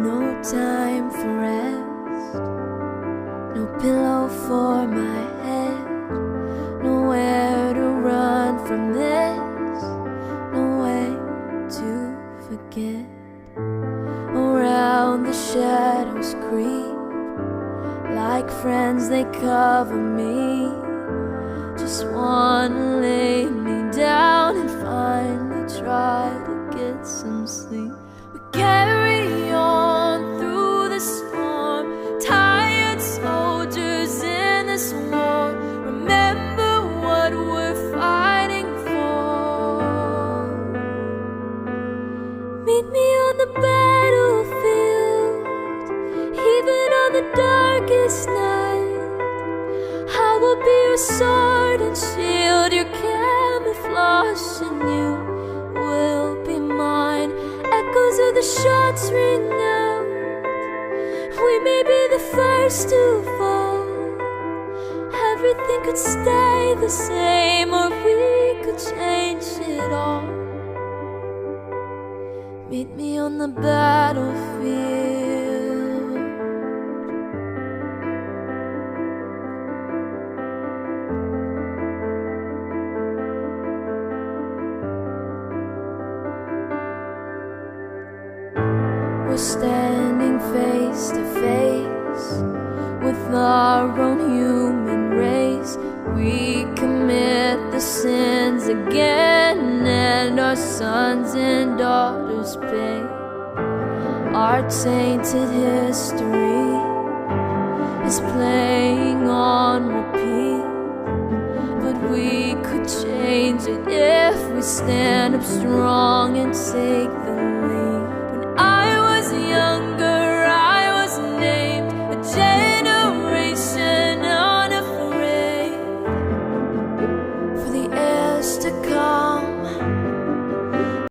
No time for rest, no pillow for my head, nowhere to run from this, no way to forget. Around the shadows creep, like friends they cover me. Just wanna lay me down and finally try to get some sleep. We carry on through the storm, tired soldiers in this war. Remember what we're fighting for. Meet me on the battlefield, even on the darkest night. I will be your sword and shield, your camouflage, and you will be mine. Echoes of the shots ring out. We may be the first to fall. Everything could stay the same, or we could change it all. Meet me on the battlefield. We're standing face to face with our own human race. We commit the sins again, and our sons and daughters pay. Our tainted history is playing on repeat, but we could change it if we stand up strong and take the lead.